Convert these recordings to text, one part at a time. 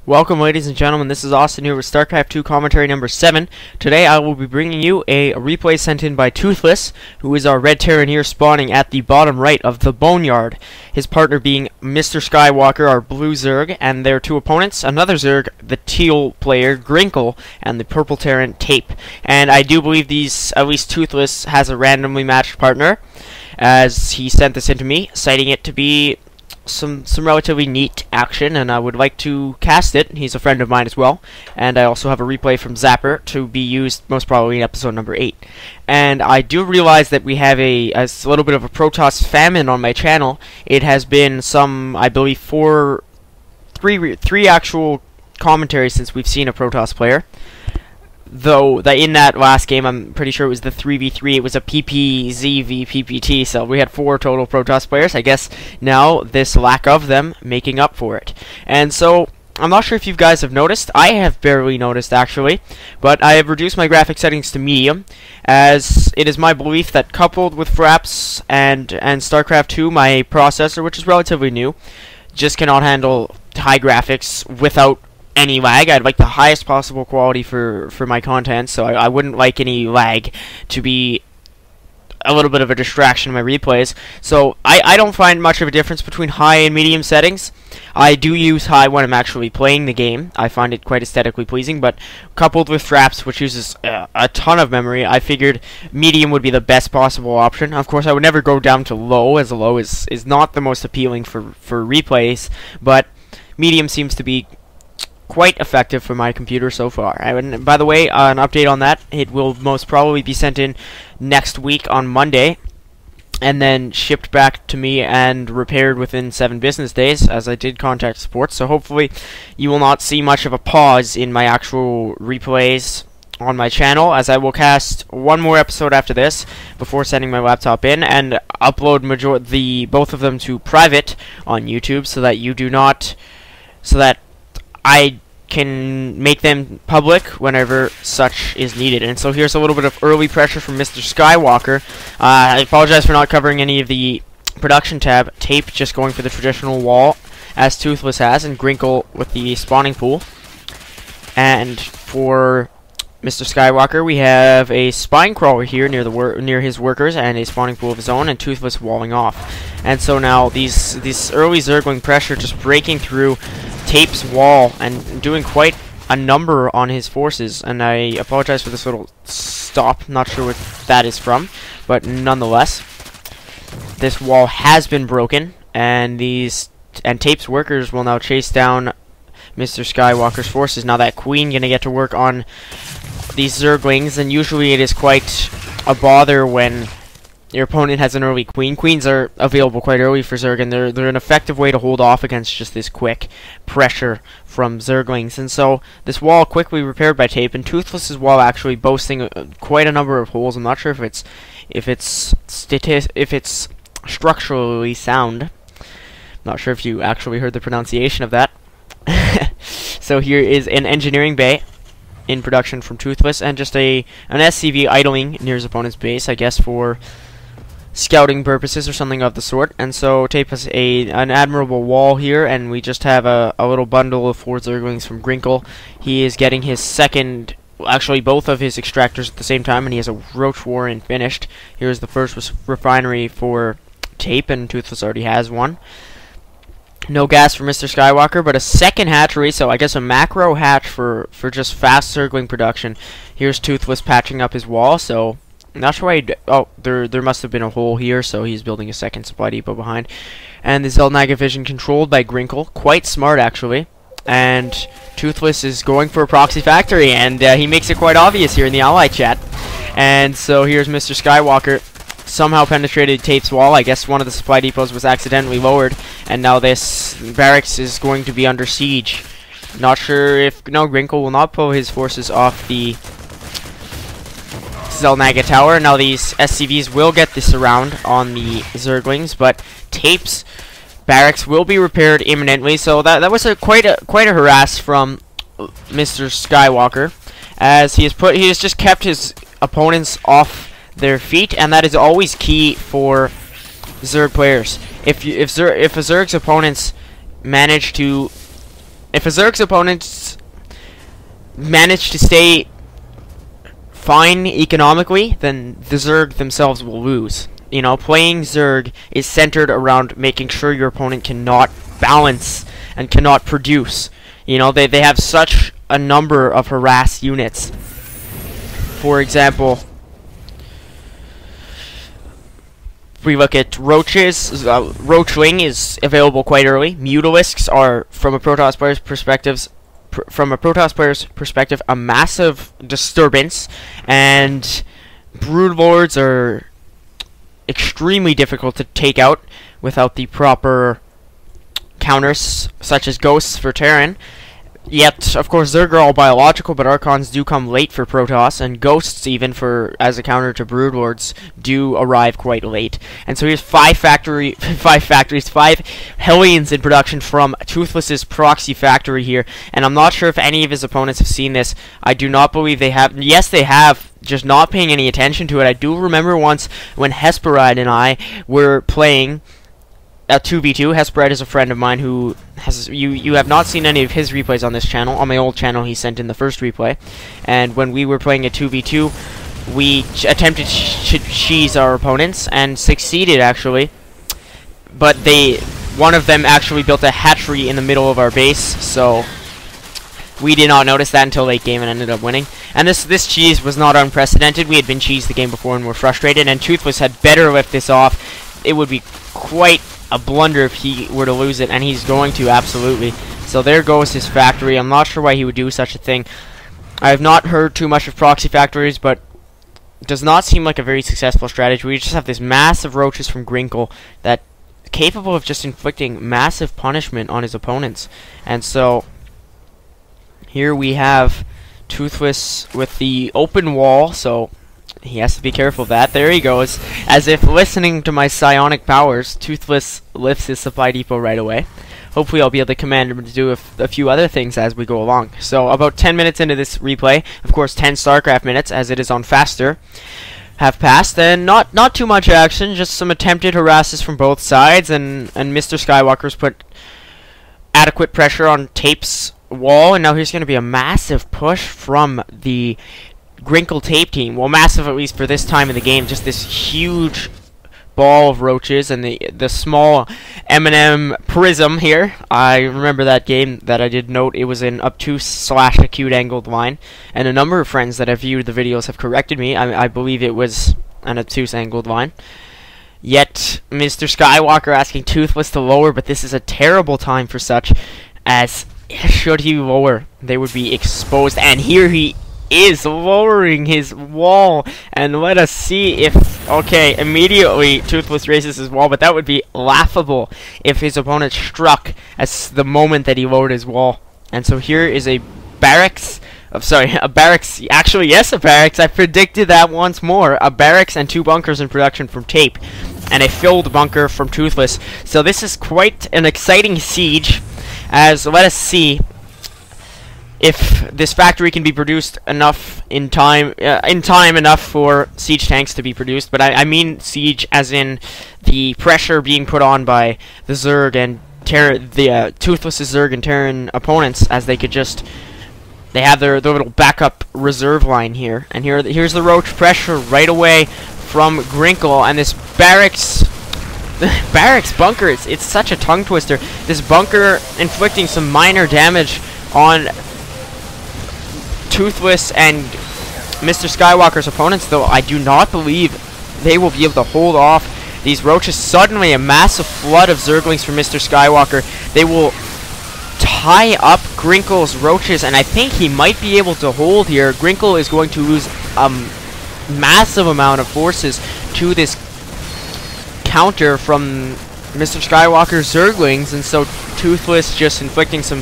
Welcome, ladies and gentlemen. This is Austin here with StarCraft 2 commentary number 7. Today I will be bringing you a replay sent in by Toothless, who is our red Terran here spawning at the bottom right of the Boneyard. His partner being StarCraft, our blue Zerg, and their two opponents, another Zerg, the teal player Grinkle, and the purple Terran Tape. And I do believe at least Toothless has a randomly matched partner, as he sent this in to me, citing it to be some relatively neat action, and I would like to cast it. He's a friend of mine as well, and I also have a replay from Zapper to be used most probably in episode number 8. And I do realize that we have a little bit of a Protoss famine on my channel. It has been I believe three actual commentaries since we've seen a Protoss player. Though in that last game, I'm pretty sure it was the 3v3. It was a PPZ v PPT, so we had 4 total Protoss players. I guess now this lack of them making up for it. And so I'm not sure if you guys have noticed. I have barely noticed actually, but I have reduced my graphic settings to medium, as it is my belief that coupled with Fraps and StarCraft 2, my processor, which is relatively new, just cannot handle high graphics without any lag. I'd like the highest possible quality for my content, so I wouldn't like any lag to be a little bit of a distraction in my replays. So I don't find much of a difference between high and medium settings. I do use high when I'm actually playing the game. I find it quite aesthetically pleasing, but coupled with Fraps, which uses a ton of memory, I figured medium would be the best possible option. Of course, I would never go down to low, as a low is not the most appealing for replays, but medium seems to be quite effective for my computer so far. And by the way, an update on that, it will most probably be sent in next week on Monday, and then shipped back to me and repaired within 7 business days, as I did contact support. So hopefully you will not see much of a pause in my actual replays on my channel, as I will cast one more episode after this before sending my laptop in, and upload both of them to private on YouTube, so that I can make them public whenever such is needed. And so here's a little bit of early pressure from StarSkywalker. I apologize for not covering any of the production tab. Tape just going for the traditional wall, as Toothless has, and Grinkle with the spawning pool. And for StarSkywalker, we have a spine crawler here near his workers, and a spawning pool of his own, and Toothless walling off. And so now these early Zergling pressure just breaking through Tape's wall and doing quite a number on his forces. And I apologize for this little stop, not sure what that is from, but nonetheless, this wall has been broken, and Tape's workers will now chase down StarSkywalker's forces. Now that Queen gonna get to work on these Zerglings, and usually it is quite a bother when your opponent has an early Queen. Queens are available quite early for Zerg, and they're an effective way to hold off against just this quick pressure from Zerglings. And so this wall quickly repaired by Tape, and Toothless's wall actually boasting quite a number of holes. I'm not sure if it's structurally sound. Not sure if you actually heard the pronunciation of that. So here is an engineering bay in production from Toothless, and just an SCV idling near his opponent's base, I guess for scouting purposes or something of the sort. And so Tape has an admirable wall here, and we just have a little bundle of 4 Zerglings from Grinkle. He is getting his second, actually both of his extractors at the same time, and he has a Roach Warren finished. Here's the first refinery for Tape, and Toothless already has one. No gas for StarSkywalker, but a second hatchery, so I guess a macro hatch for just fast Zergling production. Here's Toothless patching up his wall, so not sure why there must have been a hole here, so he's building a second supply depot behind. And the Zelnaga vision controlled by Grinkle, quite smart actually. And Toothless is going for a proxy factory, and he makes it quite obvious here in the ally chat. And so here's StarSkywalker. Somehow penetrated Tape's wall. I guess one of the supply depots was accidentally lowered, and now this barracks is going to be under siege. Not sure if... No, Grinkle will not pull his forces off the Zelnaga tower. Now these SCVs will get the surround on the Zerglings, but Tape's barracks will be repaired imminently. So that was quite a harass from StarSkywalker, as he has just kept his opponents off their feet, and that is always key for Zerg players. If a Zerg's opponents manage to if a Zerg's opponents manage to stay fine economically, then the Zerg themselves will lose. You know, playing Zerg is centered around making sure your opponent cannot balance and cannot produce. You know, they have such a number of harassed units. For example, we look at roaches. Roachling is available quite early. Mutalisks are, from a Protoss player's perspective, a massive disturbance, and Broodlords are extremely difficult to take out without the proper counters, such as Ghosts for Terran. Yet, of course, Zerg are all biological, but Archons do come late for Protoss, and Ghosts, even as a counter to Broodlords, do arrive quite late. And so here's five Hellions in production from Toothless's proxy factory here, and I'm not sure if any of his opponents have seen this. I do not believe they have. Yes, they have, just not paying any attention to it. I do remember once when Hesperide and I were playing a 2v2. Hesperide is a friend of mine who has you have not seen any of his replays on this channel. On my old channel, he sent in the first replay, and when we were playing a 2v2, we attempted to cheese our opponents and succeeded, actually, but one of them actually built a hatchery in the middle of our base, so we did not notice that until late game and ended up winning. And this cheese was not unprecedented. We had been cheesed the game before and were frustrated, and Toothless had better lift this off. It would be quite a blunder if he were to lose it, and he's going to, absolutely. So there goes his factory. I'm not sure why he would do such a thing. I have not heard too much of proxy factories, but it does not seem like a very successful strategy. We just have this massive roaches from Grinkle that capable of just inflicting massive punishment on his opponents. And so here we have Toothless with the open wall, so he has to be careful of that. There he goes. As if listening to my psionic powers, Toothless lifts his supply depot right away. Hopefully I'll be able to command him to do a few other things as we go along. So about 10 minutes into this replay, of course 10 StarCraft minutes, as it is on faster, have passed, and not too much action, just some attempted harasses from both sides, and StarSkywalker's put adequate pressure on Tape's wall, and now here's going to be a massive push from the Grinkle Tape team. Well, massive at least for this time in the game. Just this huge ball of roaches and the small M&M prism here. I remember that game that I did note it was an obtuse/acute angled line, and a number of friends that have viewed the videos have corrected me. I believe it was an obtuse angled line. Yet StarSkywalker asking Toothless to lower, but this is a terrible time for such, as should he lower, they would be exposed. And here he is lowering his wall, and let us see if, okay, immediately Toothless raises his wall, but that would be laughable if his opponent struck as the moment that he lowered his wall. And so here is a barracks, actually yes, a barracks, I predicted that once more, a barracks and 2 bunkers in production from Tape, and a filled bunker from Toothless. So this is quite an exciting siege, as let us see if this factory can be produced enough in time enough for siege tanks to be produced. But I mean siege as in the pressure being put on by the Zerg and Toothless' Zerg and Terran opponents, as they could just, they have their little backup reserve line here. And here's the roach pressure right away from Grinkle, and this barracks bunker, it's such a tongue twister. This bunker inflicting some minor damage on Toothless and StarSkywalker's opponents, though I do not believe they will be able to hold off these roaches. Suddenly a massive flood of Zerglings from StarSkywalker. They will tie up Grinkle's roaches, and I think he might be able to hold here. Grinkle is going to lose a massive amount of forces to this counter from StarSkywalker's Zerglings, and so Toothless just inflicting some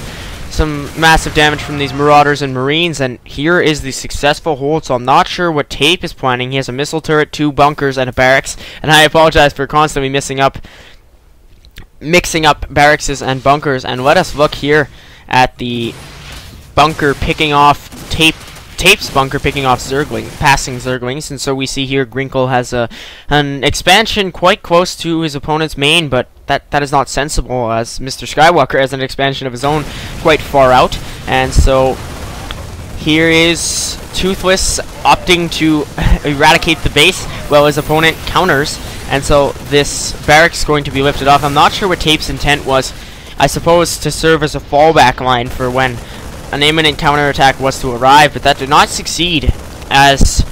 massive damage from these Marauders and Marines. And here is the successful hold, so I'm not sure what Tape is planning. He has a missile turret, 2 bunkers, and a barracks, and I apologize for constantly mixing up barracks and bunkers. And let us look here at the bunker picking off Tape Tape's bunker picking off passing Zerglings, and so we see here Grinkle has an expansion quite close to his opponent's main, but that is not sensible, as StarCraft has an expansion of his own quite far out. And so here is Toothless opting to eradicate the base while his opponent counters, and so this barracks is going to be lifted off. I'm not sure what Tape's intent was. I suppose to serve as a fallback line for when an imminent counterattack was to arrive, but that did not succeed, as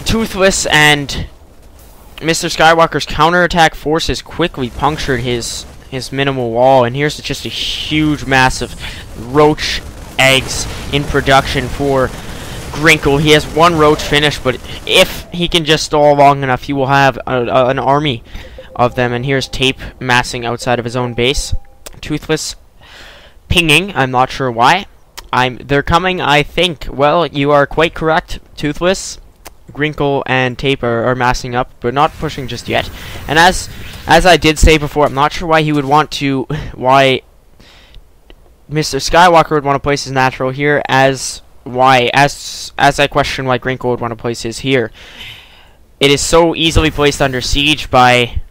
Toothless and StarCraft's counterattack forces quickly punctured his minimal wall, and here's just a huge, massive roach eggs in production for Grinkle. He has one roach finished, but if he can just stall long enough, he will have an army of them. And here's Tape massing outside of his own base. Toothless pinging, I'm not sure why. They're coming, I think. Well, you are quite correct, Toothless. Grinkle and Tape are massing up, but not pushing just yet. And as I did say before, I'm not sure why he would want to, why StarCraft would want to place his natural here, as I question why Grinkle would want to place his here. It is so easily placed under siege by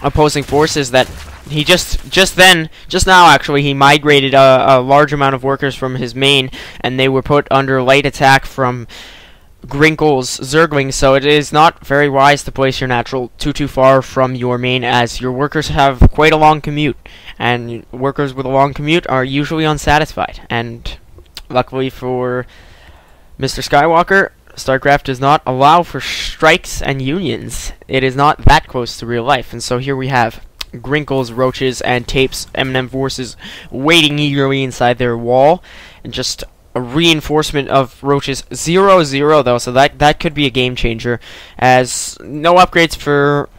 opposing forces that he just now actually he migrated a large amount of workers from his main, and they were put under light attack from Grinkle's Zerglings. So it is not very wise to place your natural too far from your main, as your workers have quite a long commute, and workers with a long commute are usually unsatisfied. And luckily for StarCraft, StarCraft does not allow for strikes and unions. It is not that close to real life. And so here we have Grinkle's roaches and Tape's M&M forces waiting eagerly inside their wall, and just a reinforcement of roaches 0-0 though, so that could be a game changer, as no upgrades for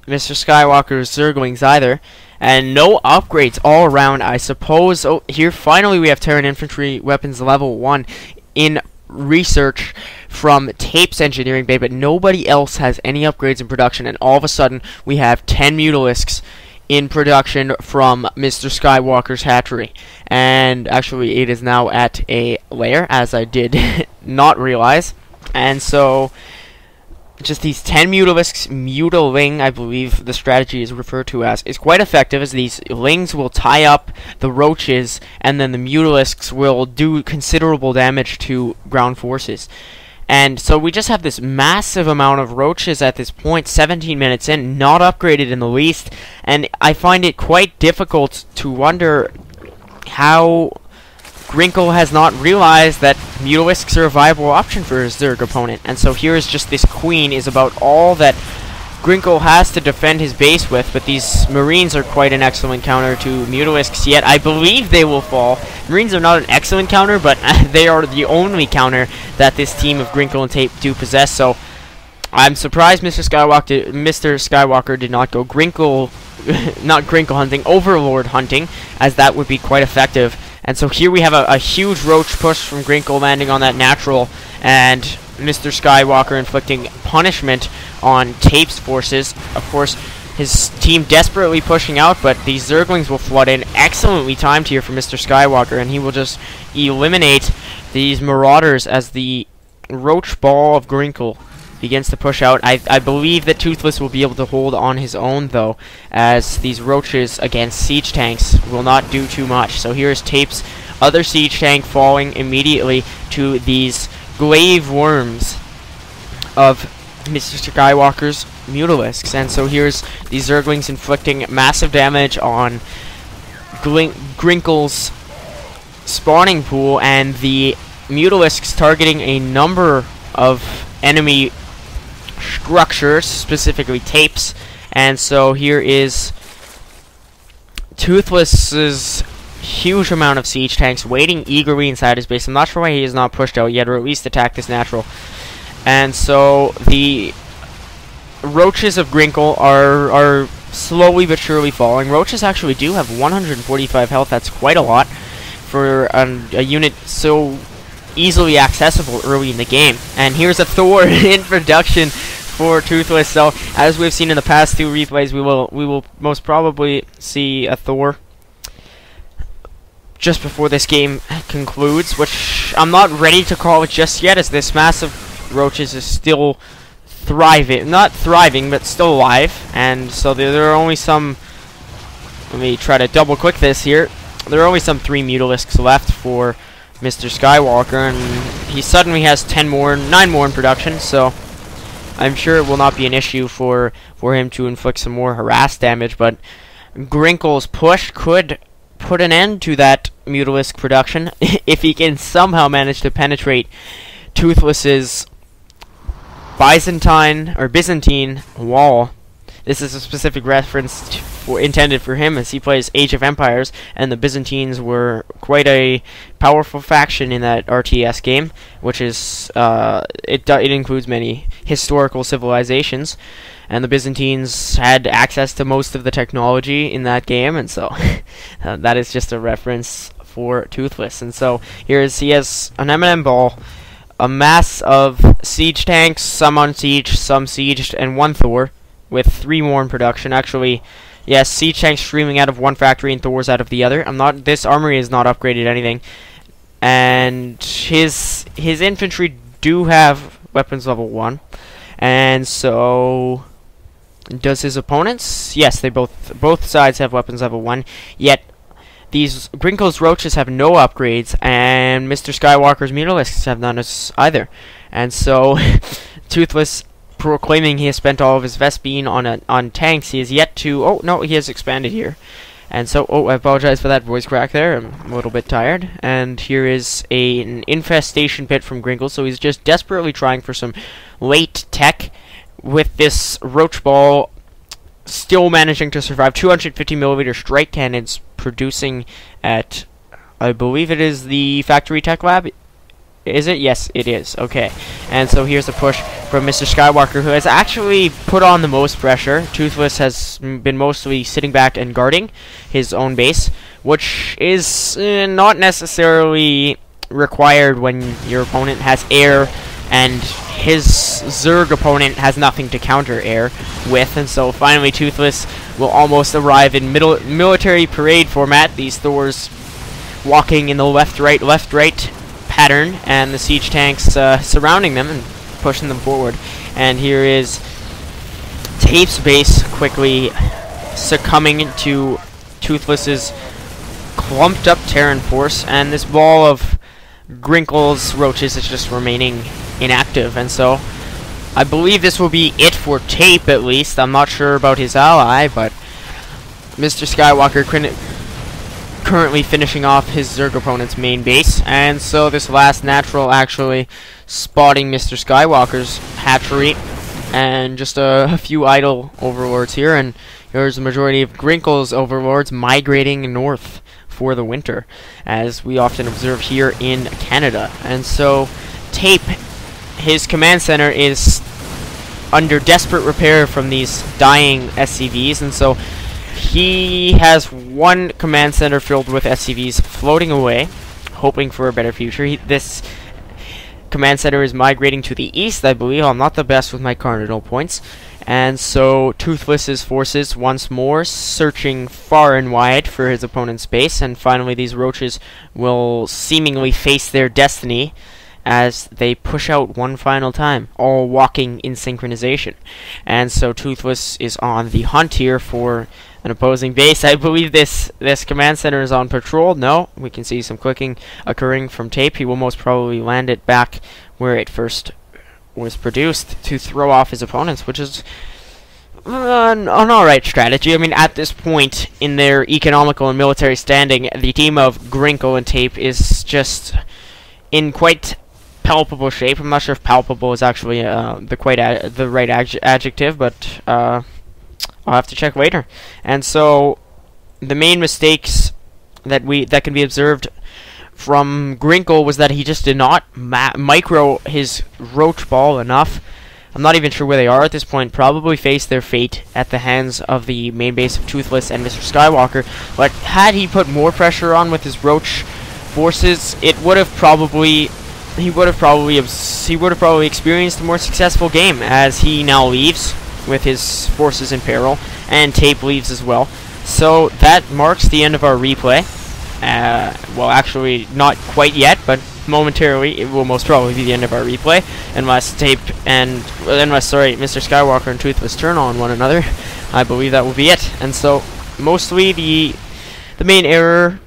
StarCraft's Zerglings either, and no upgrades all around, I suppose. Oh, here finally we have Terran infantry weapons level 1 in research from Tape's engineering bay, but nobody else has any upgrades in production, and all of a sudden we have 10 Mutalisks in production from StarCraft's hatchery. And actually it is now at a lair, as I did not realize. And so just these 10 Mutalisks, mutiling, I believe the strategy is referred to as, is quite effective, as these lings will tie up the roaches, and then the Mutalisks will do considerable damage to ground forces. And so we just have this massive amount of roaches at this point, 17 minutes in, not upgraded in the least, and I find it quite difficult to wonder how Grinkle has not realized that Mutalisks are a viable option for his Zerg opponent. And so here is just this queen is about all that Grinkle has to defend his base with, but these Marines are quite an excellent counter to Mutalisks, yet I believe they will fall. Marines are not an excellent counter, but they are the only counter that this team of Grinkle and Tape do possess, so I'm surprised StarCraft did not go not Grinkle hunting, Overlord hunting, as that would be quite effective. And so here we have a huge roach push from Grinkle landing on that natural, and StarCraft inflicting punishment on Tape's forces. Of course, his team desperately pushing out, but these Zerglings will flood in. Excellently timed here for StarCraft, and he will just eliminate these Marauders as the roach ball of Grinkle begins to push out. I believe that Toothless will be able to hold on his own, though, as these roaches against siege tanks will not do too much. So here's Tape's other siege tank falling immediately to these glaive worms of StarCraft's Mutalisks. And so here's these Zerglings inflicting massive damage on Grinkle's spawning pool, and the Mutalisks targeting a number of enemy structures, specifically Tape's. And so here is Toothless's huge amount of siege tanks waiting eagerly inside his base. I'm not sure why he is not pushed out yet, or at least attacked this natural. And so the roaches of Grinkle are slowly but surely falling. Roaches actually do have 145 health. That's quite a lot for a unit so easily accessible early in the game. And here's a Thor in production for Toothless. So as we've seen in the past two replays, we will most probably see a Thor just before this game concludes, which I'm not ready to call it just yet, as this mass of roaches is still thriving. Not thriving, but still alive. And so there are only some... Let me try to double click this here. There are only some 3 Mutalisks left for Mr. Skywalker, and he suddenly has 9 more in production, so I'm sure it will not be an issue for him to inflict some more harass damage, but Grinkle's push could put an end to that Mutalisk production if he can somehow manage to penetrate Toothless's Byzantine wall. This is a specific reference intended for him, as he plays Age of Empires, and the Byzantines were quite a powerful faction in that RTS game, which is it includes many historical civilizations, and the Byzantines had access to most of the technology in that game, and so that is just a reference for Toothless. And so he has an M&M ball, a mass of siege tanks, some unsieged, some sieged, and 1 Thor, with 3 more in production. Actually, yes, siege tanks streaming out of one factory and Thors out of the other. This armory is not upgraded anything, and his infantry do have weapons level 1, and so does his opponents. Yes, they both sides have weapons level 1. Yet these Grinkle's roaches have no upgrades, and Mr. Skywalker's Mutalisks have none either. And so Toothless, proclaiming he has spent all of his Vespene on tanks, he has yet to... Oh, no, he has expanded here. And so... Oh, I apologize for that voice crack there. I'm a little bit tired. And here is an infestation pit from Grinkle, so he's just desperately trying for some late tech with this roach ball still managing to survive. 250mm strike cannons producing at... I believe it is the Factory Tech Lab. Is it? Yes, it is. Okay. And so here's the push from Mr. Skywalker, who has actually put on the most pressure. Toothless has been mostly sitting back and guarding his own base, which is not necessarily required when your opponent has air, and his Zerg opponent has nothing to counter air with. And so finally Toothless will almost arrive in military parade format. These Thors walking in the left-right pattern, and the siege tanks surrounding them and pushing them forward. And here is Tape's base quickly succumbing to Toothless's clumped up Terran force, and this ball of Grinkle's roaches is just remaining inactive. And so I believe this will be it for Tape, at least. I'm not sure about his ally, but Mr. Skywalker currently finishing off his Zerg opponent's main base, and so this last natural actually spotting Mr. Skywalker's hatchery, and just a few idle overlords here, and here's the majority of Grinkle's overlords migrating north for the winter, as we often observe here in Canada. And so Tape, his command center is under desperate repair from these dying SCVs, and so he has 1 command center filled with SCVs floating away, hoping for a better future. This command center is migrating to the east, I believe. I'm not the best with my cardinal points. And so Toothless's forces once more searching far and wide for his opponent's base, and finally these roaches will seemingly face their destiny as they push out one final time, all walking in synchronization. And so Toothless is on the hunt here for an opposing base. I believe this command center is on patrol. No, we can see some clicking occurring from Tape. He will most probably land it back where it first was produced to throw off his opponents, which is an alright strategy. I mean, at this point in their economical and military standing, the team of Grinkle and Tape is just in quite palpable shape. I'm not sure if palpable is actually the right adjective, but I'll have to check later. And so the main mistakes that can be observed from Grinkle was that he just did not micro his roach ball enough. I'm not even sure where they are at this point. Probably face their fate at the hands of the main base of Toothless and Mr. Skywalker. But had he put more pressure on with his roach forces, he would have probably experienced a more successful game, as he now leaves with his forces in peril, and Tape leaves as well. So that marks the end of our replay. Well, actually, not quite yet, but momentarily, it will most probably be the end of our replay, unless Mr. Skywalker and Toothless turn on one another. I believe that will be it. And so, mostly the main error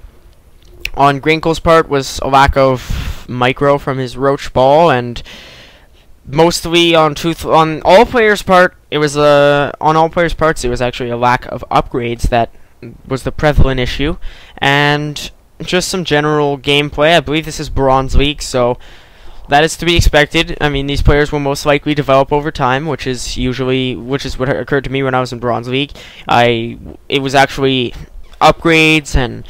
on Grinkle's part was a lack of micro from his roach ball, and mostly on all players' part, it was it was actually a lack of upgrades that was the prevalent issue, and just some general gameplay. I believe this is Bronze League, so that is to be expected. I mean, these players will most likely develop over time, which is what occurred to me when I was in Bronze League. It was actually upgrades and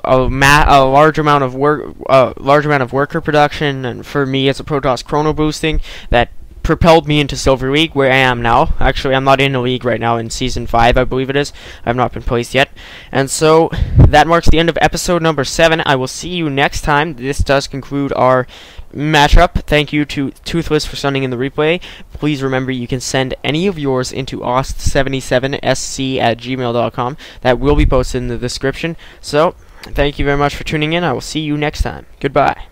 a large amount of worker production, and for me, it's a Protoss chrono boosting that propelled me into Silver League, where I am now. Actually, I'm not in the league right now, in Season 5, I believe it is. I've not been placed yet. And so, that marks the end of episode number 7. I will see you next time. This does conclude our matchup. Thank you to Toothless for sending in the replay. Please remember you can send any of yours into ost77sc@gmail.com. That will be posted in the description. So, thank you very much for tuning in. I will see you next time. Goodbye.